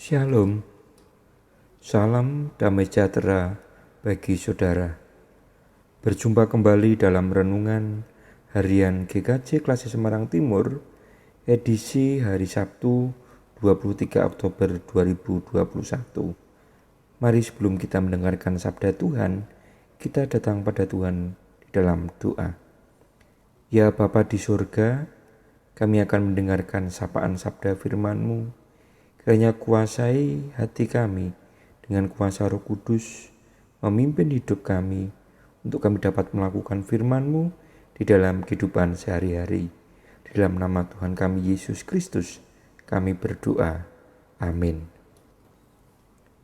Shalom, salam damai sejahtera bagi saudara. Berjumpa kembali dalam renungan harian GKJ Klasi Semarang Timur, edisi hari Sabtu 23 Oktober 2021. Mari sebelum kita mendengarkan sabda Tuhan, kita datang pada Tuhan di dalam doa. Ya Bapa di surga, kami akan mendengarkan sapaan sabda firman-Mu. Kiranya kuasai hati kami dengan kuasa Roh Kudus, memimpin hidup kami untuk kami dapat melakukan firman-Mu di dalam kehidupan sehari-hari. Di dalam nama Tuhan kami Yesus Kristus, kami berdoa. Amin.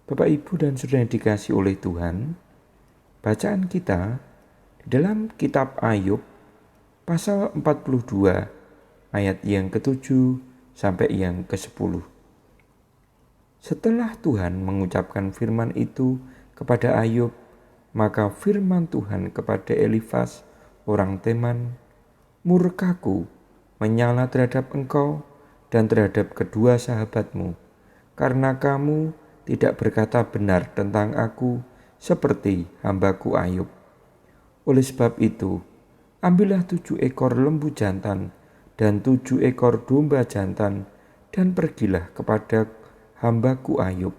Bapak, Ibu, dan Saudara yang dikasihi oleh Tuhan, bacaan kita di dalam kitab Ayub pasal 42 ayat yang ke-7 sampai yang ke-10. Setelah Tuhan mengucapkan firman itu kepada Ayub, maka firman Tuhan kepada Elifas orang Teman, "Murkaku menyala terhadap engkau dan terhadap kedua sahabatmu, karena kamu tidak berkata benar tentang aku seperti hambaku Ayub. Oleh sebab itu, ambillah 7 ekor lembu jantan dan 7 ekor domba jantan dan pergilah kepada hambaku Ayub.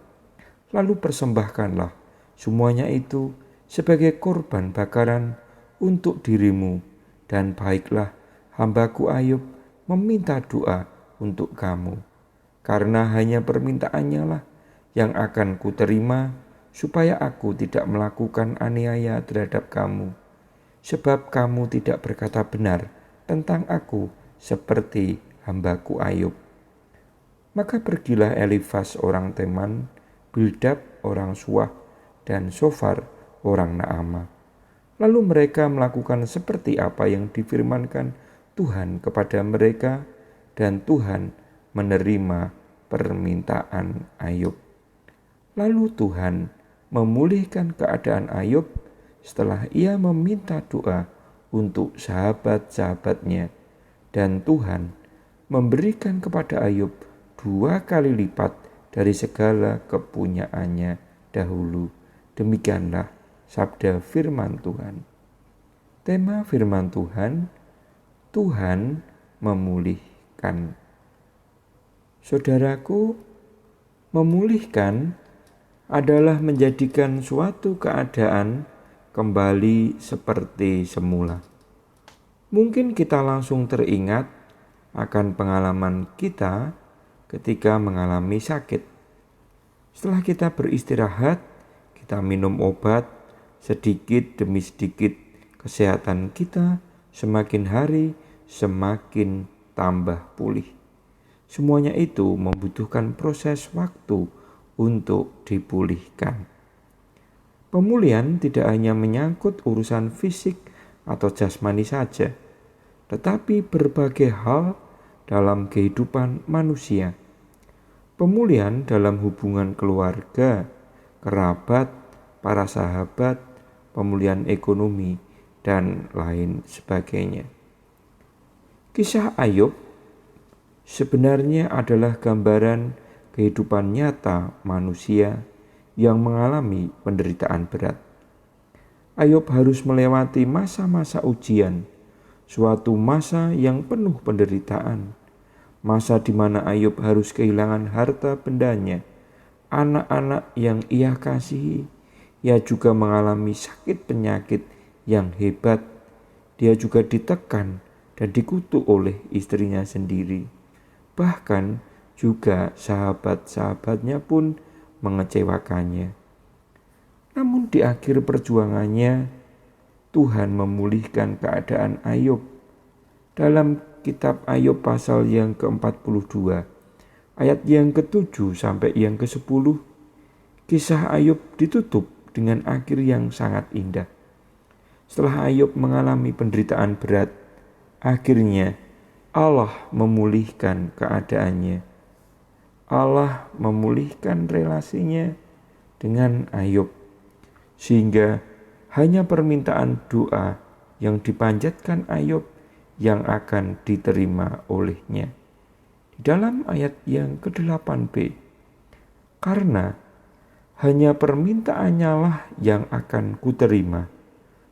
Lalu persembahkanlah semuanya itu sebagai korban bakaran untuk dirimu, dan baiklah hambaku Ayub meminta doa untuk kamu, karena hanya permintaannya lah yang akan kuterima, supaya aku tidak melakukan aniaya terhadap kamu, sebab kamu tidak berkata benar tentang aku seperti hambaku Ayub." Maka pergilah Elifas orang Teman, Bildad orang Suah, dan Sofar orang Naamah. Lalu mereka melakukan seperti apa yang difirmankan Tuhan kepada mereka, dan Tuhan menerima permintaan Ayub. Lalu Tuhan memulihkan keadaan Ayub setelah ia meminta doa untuk sahabat-sahabatnya, dan Tuhan memberikan kepada Ayub 2 kali lipat dari segala kepunyaannya dahulu. Demikianlah sabda firman Tuhan. Tema firman Tuhan, Tuhan memulihkan. Saudaraku, memulihkan adalah menjadikan suatu keadaan kembali seperti semula. Mungkin kita langsung teringat akan pengalaman kita ketika mengalami sakit. Setelah kita beristirahat, kita minum obat, sedikit demi sedikit kesehatan kita semakin hari semakin tambah pulih. Semuanya itu membutuhkan proses waktu untuk dipulihkan. Pemulihan tidak hanya menyangkut urusan fisik atau jasmani saja, tetapi berbagai hal dalam kehidupan manusia. Pemulihan dalam hubungan keluarga, kerabat, para sahabat, pemulihan ekonomi, dan lain sebagainya. Kisah Ayub sebenarnya adalah gambaran kehidupan nyata manusia yang mengalami penderitaan berat. Ayub harus melewati masa-masa ujian, suatu masa yang penuh penderitaan, masa di mana Ayub harus kehilangan harta bendanya, anak-anak yang ia kasihi. Ia juga mengalami sakit penyakit yang hebat. Dia juga ditekan dan dikutuk oleh istrinya sendiri. Bahkan juga sahabat-sahabatnya pun mengecewakannya. Namun di akhir perjuangannya, Tuhan memulihkan keadaan Ayub. Dalam kitab Ayub pasal yang ke-42, ayat yang ke-7 sampai yang ke-10, kisah Ayub ditutup dengan akhir yang sangat indah. Setelah Ayub mengalami penderitaan berat, akhirnya Allah memulihkan keadaannya. Allah memulihkan relasinya dengan Ayub, sehingga hanya permintaan doa yang dipanjatkan Ayub yang akan diterima olehnya. Di dalam ayat yang ke-8b, Karena hanya permintaannya lah yang akan kuterima,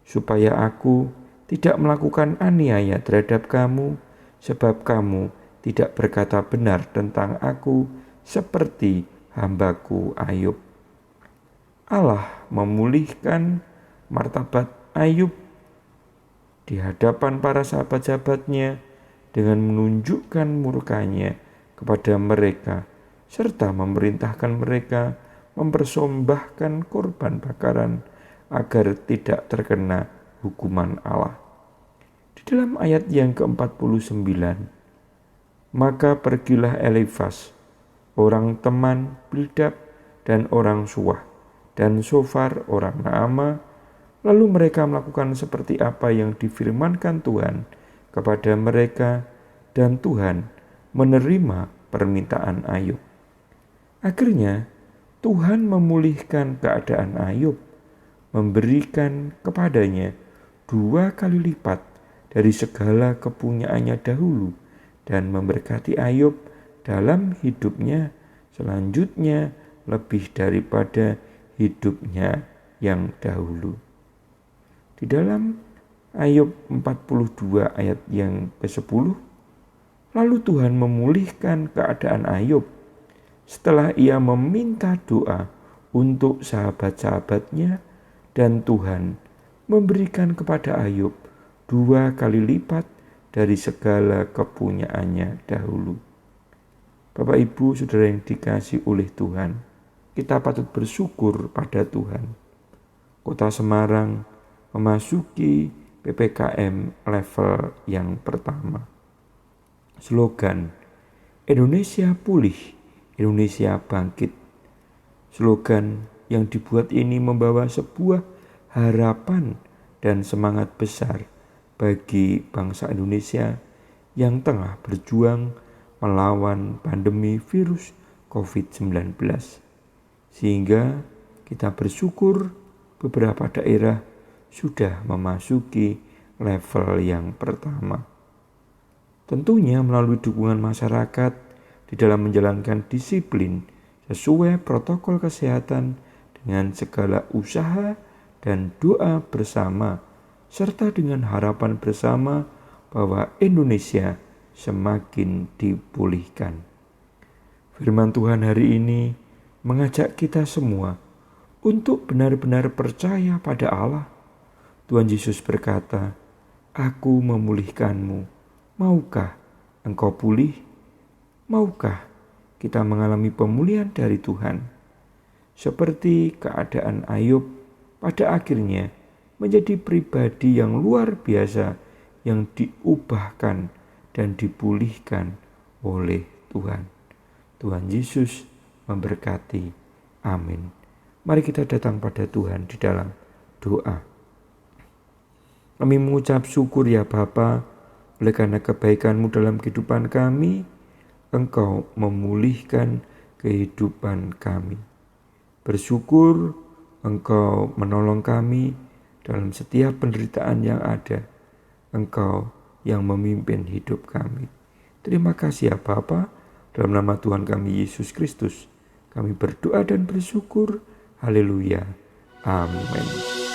supaya aku tidak melakukan aniaya terhadap kamu, sebab kamu tidak berkata benar tentang aku seperti hambaku Ayub. Allah memulihkan martabat Ayub di hadapan para sahabat-sahabatnya dengan menunjukkan murkanya kepada mereka, serta memerintahkan mereka mempersembahkan korban bakaran agar tidak terkena hukuman Allah. Di dalam ayat yang ke-49, maka pergilah Elifas, orang teman Bildad, dan orang Suah, dan Sofar orang Naama. Lalu mereka melakukan seperti apa yang difirmankan Tuhan kepada mereka, dan Tuhan menerima permintaan Ayub. Akhirnya Tuhan memulihkan keadaan Ayub, memberikan kepadanya 2 kali lipat dari segala kepunyaannya dahulu, dan memberkati Ayub dalam hidupnya selanjutnya lebih daripada hidupnya yang dahulu. Di dalam Ayub 42 ayat yang ke-10, lalu Tuhan memulihkan keadaan Ayub setelah ia meminta doa untuk sahabat-sahabatnya, dan Tuhan memberikan kepada Ayub 2 kali lipat dari segala kepunyaannya dahulu. Bapak, Ibu, Saudara yang dikasihi oleh Tuhan, kita patut bersyukur pada Tuhan. Kota Semarang memasuki PPKM level yang pertama. Slogan Indonesia Pulih, Indonesia Bangkit. Slogan yang dibuat ini membawa sebuah harapan dan semangat besar bagi bangsa Indonesia yang tengah berjuang melawan pandemi virus COVID-19. Sehingga kita bersyukur beberapa daerah sudah memasuki level yang pertama. Tentunya melalui dukungan masyarakat di dalam menjalankan disiplin sesuai protokol kesehatan dengan segala usaha dan doa bersama, serta dengan harapan bersama bahwa Indonesia semakin dipulihkan. Firman Tuhan hari ini mengajak kita semua untuk benar-benar percaya pada Allah. Tuhan Yesus berkata, "Aku memulihkanmu. Maukah engkau pulih? Maukah kita mengalami pemulihan dari Tuhan?" Seperti keadaan Ayub, pada akhirnya menjadi pribadi yang luar biasa yang diubahkan dan dipulihkan oleh Tuhan. Tuhan Yesus memberkati. Amin. Mari kita datang pada Tuhan di dalam doa. Kami mengucap syukur ya Bapa, oleh karena kebaikan-Mu dalam kehidupan kami, Engkau memulihkan kehidupan kami. Bersyukur Engkau menolong kami dalam setiap penderitaan yang ada. Engkau yang memimpin hidup kami. Terima kasih ya Bapa, dalam nama Tuhan kami Yesus Kristus, kami berdoa dan bersyukur. Haleluya. Amin.